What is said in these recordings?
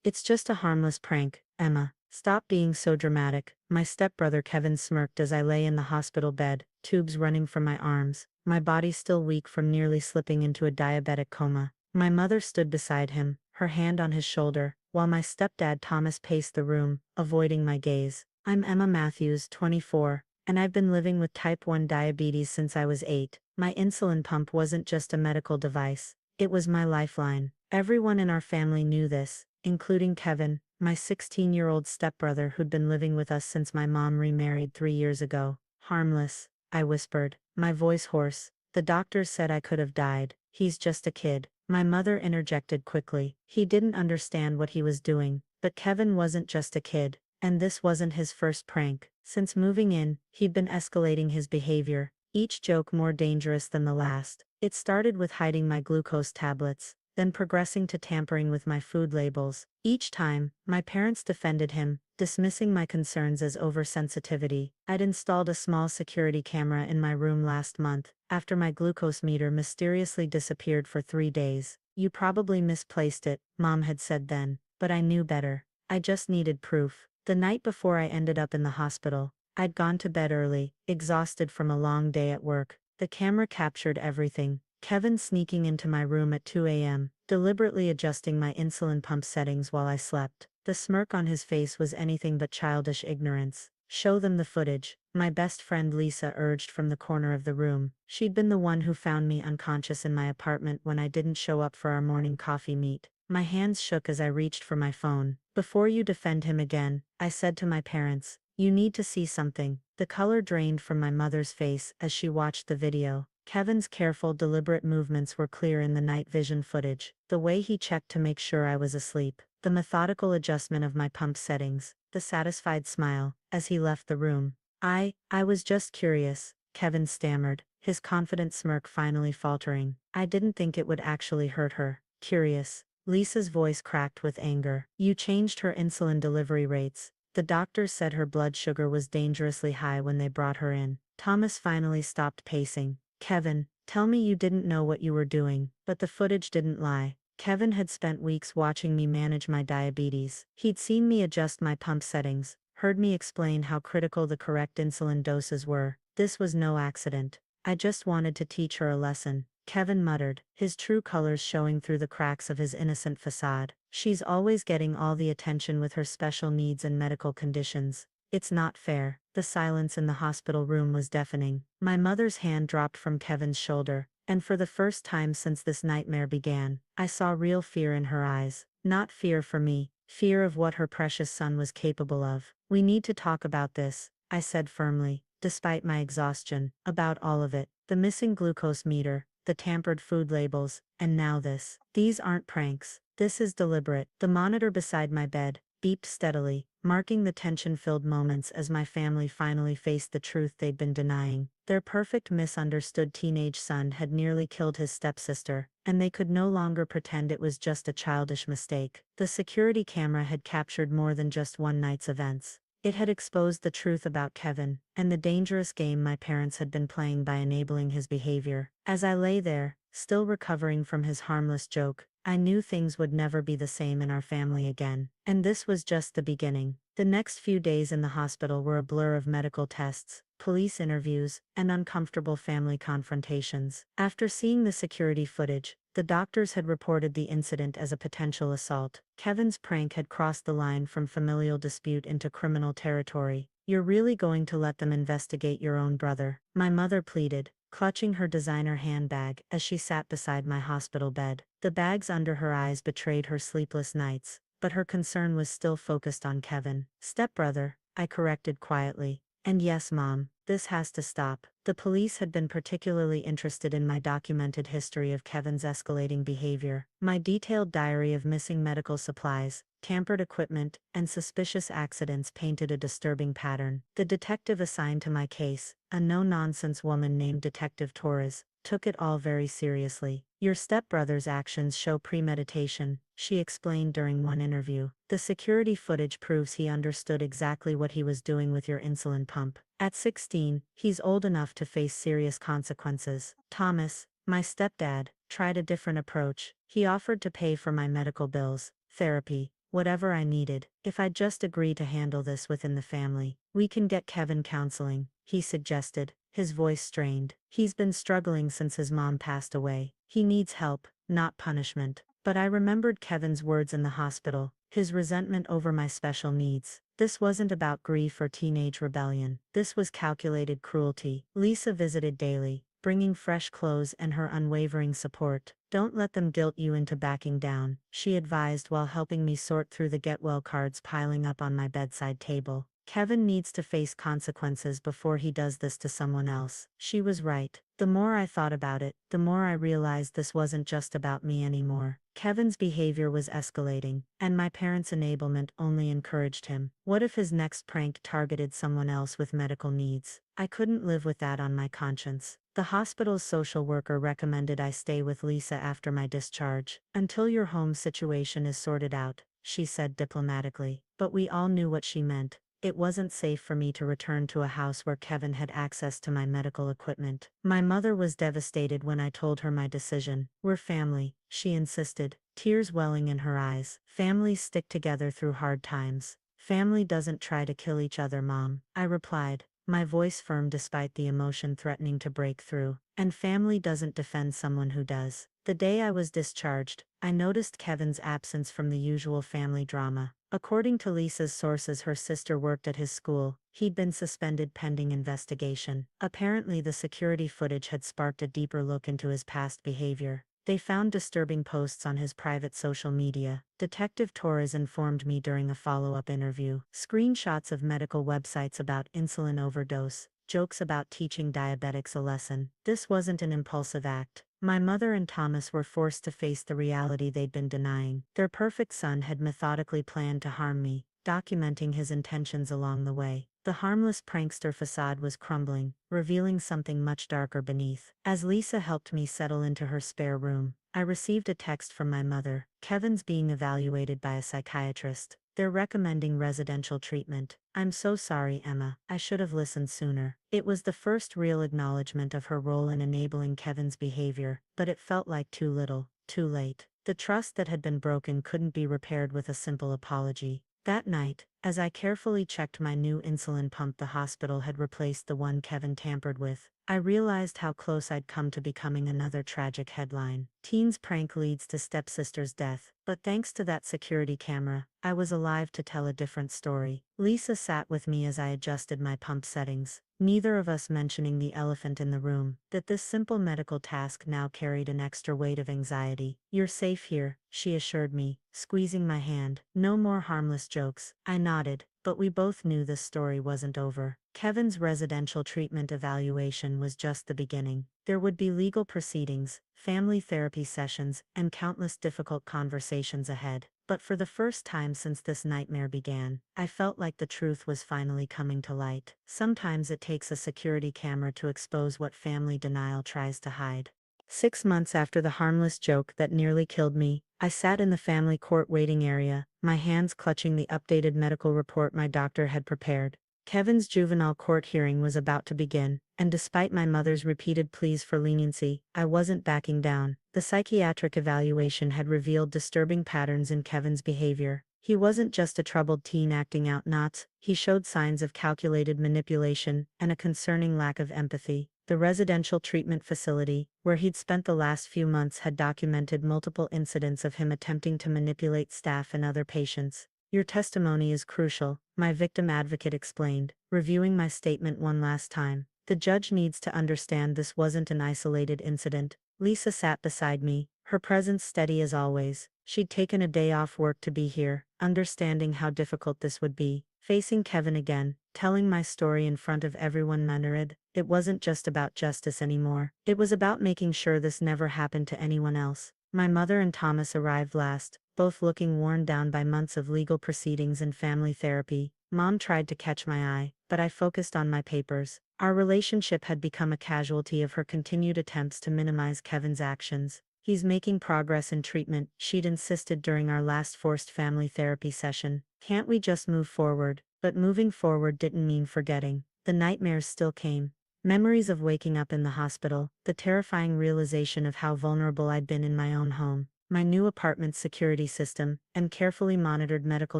It's just a harmless prank, Emma. Stop being so dramatic. My stepbrother Kevin smirked as I lay in the hospital bed, tubes running from my arms, my body still weak from nearly slipping into a diabetic coma. My mother stood beside him, her hand on his shoulder, while my stepdad Thomas paced the room, avoiding my gaze. I'm Emma Matthews, 24, and I've been living with type 1 diabetes since I was 8. My insulin pump wasn't just a medical device, it was my lifeline. Everyone in our family knew this, including Kevin, my 16-year-old stepbrother who'd been living with us since my mom remarried 3 years ago. Harmless, I whispered, my voice hoarse. The doctors said I could have died. He's just a kid. My mother interjected quickly. He didn't understand what he was doing, but Kevin wasn't just a kid, and this wasn't his first prank. Since moving in, he'd been escalating his behavior, each joke more dangerous than the last. It started with hiding my glucose tablets, then progressing to tampering with my food labels. Each time, my parents defended him, dismissing my concerns as oversensitivity. I'd installed a small security camera in my room last month, after my glucose meter mysteriously disappeared for 3 days. You probably misplaced it, Mom had said then, but I knew better. I just needed proof. The night before I ended up in the hospital, I'd gone to bed early, exhausted from a long day at work. The camera captured everything. Kevin sneaking into my room at 2 a.m., deliberately adjusting my insulin pump settings while I slept. The smirk on his face was anything but childish ignorance. Show them the footage, my best friend Lisa urged from the corner of the room. She'd been the one who found me unconscious in my apartment when I didn't show up for our morning coffee meet. My hands shook as I reached for my phone. Before you defend him again, I said to my parents, you need to see something. The color drained from my mother's face as she watched the video. Kevin's careful, deliberate movements were clear in the night vision footage. The way he checked to make sure I was asleep, the methodical adjustment of my pump settings, the satisfied smile, as he left the room. I was just curious, Kevin stammered, his confident smirk finally faltering. I didn't think it would actually hurt her. Curious. Lisa's voice cracked with anger. You changed her insulin delivery rates. The doctors said her blood sugar was dangerously high when they brought her in. Thomas finally stopped pacing. Kevin, tell me you didn't know what you were doing. But the footage didn't lie. Kevin had spent weeks watching me manage my diabetes. He'd seen me adjust my pump settings, heard me explain how critical the correct insulin doses were. This was no accident. I just wanted to teach her a lesson, Kevin muttered, his true colors showing through the cracks of his innocent facade. She's always getting all the attention with her special needs and medical conditions. It's not fair. The silence in the hospital room was deafening. My mother's hand dropped from Kevin's shoulder, and for the first time since this nightmare began, I saw real fear in her eyes. Not fear for me, fear of what her precious son was capable of. We need to talk about this, I said firmly, despite my exhaustion, about all of it. The missing glucose meter, the tampered food labels, and now this. These aren't pranks. This is deliberate. The monitor beside my bed beeped steadily, marking the tension-filled moments as my family finally faced the truth they'd been denying. Their perfect misunderstood teenage son had nearly killed his stepsister, and they could no longer pretend it was just a childish mistake. The security camera had captured more than just one night's events. It had exposed the truth about Kevin, and the dangerous game my parents had been playing by enabling his behavior. As I lay there, still recovering from his harmless joke, I knew things would never be the same in our family again. And this was just the beginning. The next few days in the hospital were a blur of medical tests, police interviews, and uncomfortable family confrontations. After seeing the security footage, the doctors had reported the incident as a potential assault. Kevin's prank had crossed the line from familial dispute into criminal territory. You're really going to let them investigate your own brother? My mother pleaded, clutching her designer handbag as she sat beside my hospital bed. The bags under her eyes betrayed her sleepless nights, but her concern was still focused on Kevin. Stepbrother, I corrected quietly. And yes, Mom, this has to stop. The police had been particularly interested in my documented history of Kevin's escalating behavior. My detailed diary of missing medical supplies, tampered equipment, and suspicious accidents painted a disturbing pattern. The detective assigned to my case, a no-nonsense woman named Detective Torres, took it all very seriously. Your stepbrother's actions show premeditation, she explained during one interview. The security footage proves he understood exactly what he was doing with your insulin pump. At 16, he's old enough to face serious consequences. Thomas, my stepdad, tried a different approach. He offered to pay for my medical bills, therapy, whatever I needed. If I'd just agree to handle this within the family, we can get Kevin counseling, he suggested, his voice strained. He's been struggling since his mom passed away. He needs help, not punishment. But I remembered Kevin's words in the hospital, his resentment over my special needs. This wasn't about grief or teenage rebellion. This was calculated cruelty. Lisa visited daily, bringing fresh clothes and her unwavering support. Don't let them guilt you into backing down, she advised while helping me sort through the get well cards piling up on my bedside table. Kevin needs to face consequences before he does this to someone else. She was right. The more I thought about it, the more I realized this wasn't just about me anymore. Kevin's behavior was escalating, and my parents' enablement only encouraged him. What if his next prank targeted someone else with medical needs? I couldn't live with that on my conscience. The hospital's social worker recommended I stay with Lisa after my discharge, until your home situation is sorted out, she said diplomatically. But we all knew what she meant. It wasn't safe for me to return to a house where Kevin had access to my medical equipment. My mother was devastated when I told her my decision. We're family, she insisted, tears welling in her eyes. Families stick together through hard times. Family doesn't try to kill each other, Mom, I replied, my voice firm despite the emotion threatening to break through. And family doesn't defend someone who does. The day I was discharged, I noticed Kevin's absence from the usual family drama. According to Lisa's sources, her sister worked at his school. He'd been suspended pending investigation. Apparently, the security footage had sparked a deeper look into his past behavior. They found disturbing posts on his private social media. Detective Torres informed me during a follow-up interview. Screenshots of medical websites about insulin overdose, jokes about teaching diabetics a lesson. This wasn't an impulsive act. My mother and Thomas were forced to face the reality they'd been denying. Their perfect son had methodically planned to harm me, documenting his intentions along the way. The harmless prankster facade was crumbling, revealing something much darker beneath. As Lisa helped me settle into her spare room, I received a text from my mother. Kevin's being evaluated by a psychiatrist. They're recommending residential treatment. I'm so sorry, Emma. I should have listened sooner. It was the first real acknowledgement of her role in enabling Kevin's behavior, but it felt like too little, too late. The trust that had been broken couldn't be repaired with a simple apology. That night, as I carefully checked my new insulin pump the hospital had replaced the one Kevin tampered with, I realized how close I'd come to becoming another tragic headline. Teen's prank leads to stepsister's death. But thanks to that security camera, I was alive to tell a different story. Lisa sat with me as I adjusted my pump settings, neither of us mentioning the elephant in the room, that this simple medical task now carried an extra weight of anxiety. You're safe here, she assured me, squeezing my hand. No more harmless jokes. I nodded, but we both knew this story wasn't over. Kevin's residential treatment evaluation was just the beginning. There would be legal proceedings, family therapy sessions, and countless difficult conversations ahead. But for the first time since this nightmare began, I felt like the truth was finally coming to light. Sometimes it takes a security camera to expose what family denial tries to hide. 6 months after the harmless joke that nearly killed me, I sat in the family court waiting area, my hands clutching the updated medical report my doctor had prepared. Kevin's juvenile court hearing was about to begin, and despite my mother's repeated pleas for leniency, I wasn't backing down. The psychiatric evaluation had revealed disturbing patterns in Kevin's behavior. He wasn't just a troubled teen acting out knots, he showed signs of calculated manipulation and a concerning lack of empathy. The residential treatment facility, where he'd spent the last few months, had documented multiple incidents of him attempting to manipulate staff and other patients. Your testimony is crucial, my victim advocate explained, reviewing my statement one last time. The judge needs to understand this wasn't an isolated incident. Lisa sat beside me, her presence steady as always. She'd taken a day off work to be here, understanding how difficult this would be. Facing Kevin again, telling my story in front of everyone narrated, it wasn't just about justice anymore. It was about making sure this never happened to anyone else. My mother and Thomas arrived last, both looking worn down by months of legal proceedings and family therapy. Mom tried to catch my eye, but I focused on my papers. Our relationship had become a casualty of her continued attempts to minimize Kevin's actions. He's making progress in treatment, she'd insisted during our last forced family therapy session. Can't we just move forward? But moving forward didn't mean forgetting. The nightmares still came. Memories of waking up in the hospital, the terrifying realization of how vulnerable I'd been in my own home. My new apartment's security system and carefully monitored medical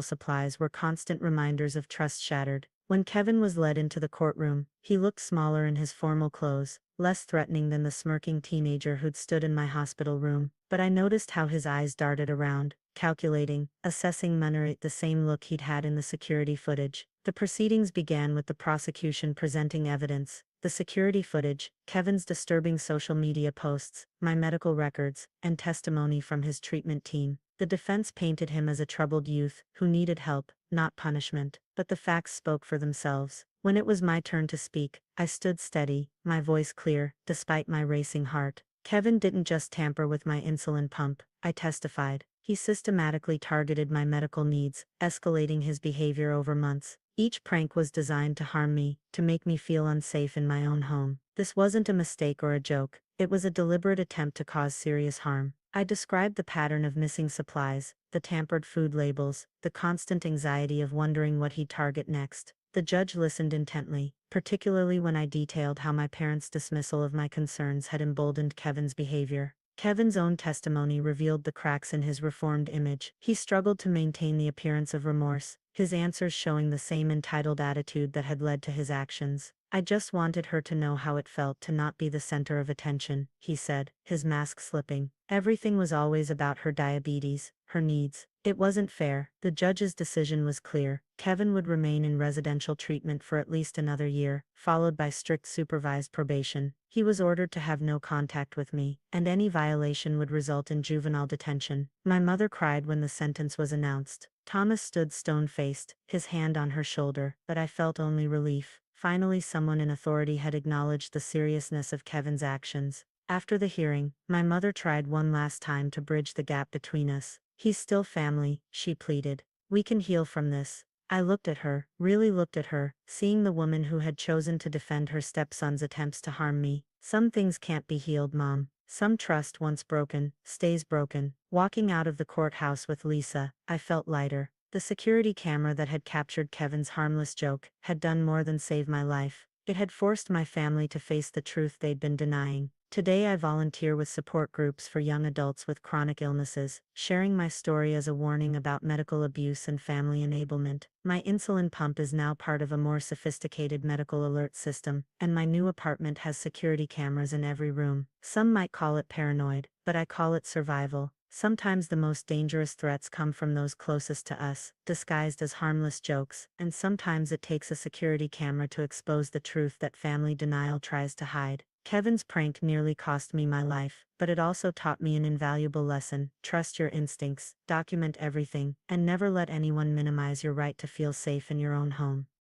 supplies were constant reminders of trust shattered. When Kevin was led into the courtroom, he looked smaller in his formal clothes, less threatening than the smirking teenager who'd stood in my hospital room, but I noticed how his eyes darted around, calculating, assessing Munner, the same look he'd had in the security footage. The proceedings began with the prosecution presenting evidence, the security footage, Kevin's disturbing social media posts, my medical records, and testimony from his treatment team. The defense painted him as a troubled youth who needed help, not punishment, but the facts spoke for themselves. When it was my turn to speak, I stood steady, my voice clear, despite my racing heart. Kevin didn't just tamper with my insulin pump, I testified. He systematically targeted my medical needs, escalating his behavior over months. Each prank was designed to harm me, to make me feel unsafe in my own home. This wasn't a mistake or a joke, it was a deliberate attempt to cause serious harm. I described the pattern of missing supplies, the tampered food labels, the constant anxiety of wondering what he'd target next. The judge listened intently, particularly when I detailed how my parents' dismissal of my concerns had emboldened Kevin's behavior. Kevin's own testimony revealed the cracks in his reformed image. He struggled to maintain the appearance of remorse, his answers showing the same entitled attitude that had led to his actions. I just wanted her to know how it felt to not be the center of attention, he said, his mask slipping. Everything was always about her diabetes, her needs. It wasn't fair. The judge's decision was clear. Kevin would remain in residential treatment for at least another year, followed by strict supervised probation. He was ordered to have no contact with me, and any violation would result in juvenile detention. My mother cried when the sentence was announced. Thomas stood stone-faced, his hand on her shoulder, but I felt only relief. Finally, someone in authority had acknowledged the seriousness of Kevin's actions. After the hearing, my mother tried one last time to bridge the gap between us. "He's still family," she pleaded. "We can heal from this." I looked at her, really looked at her, seeing the woman who had chosen to defend her stepson's attempts to harm me. "Some things can't be healed, Mom. Some trust once broken, stays broken." Walking out of the courthouse with Lisa, I felt lighter. The security camera that had captured Kevin's harmless joke had done more than save my life. It had forced my family to face the truth they'd been denying. Today I volunteer with support groups for young adults with chronic illnesses, sharing my story as a warning about medical abuse and family enablement. My insulin pump is now part of a more sophisticated medical alert system, and my new apartment has security cameras in every room. Some might call it paranoid, but I call it survival. Sometimes the most dangerous threats come from those closest to us, disguised as harmless jokes, and sometimes it takes a security camera to expose the truth that family denial tries to hide. Kevin's prank nearly cost me my life, but it also taught me an invaluable lesson. Trust your instincts, document everything, and never let anyone minimize your right to feel safe in your own home.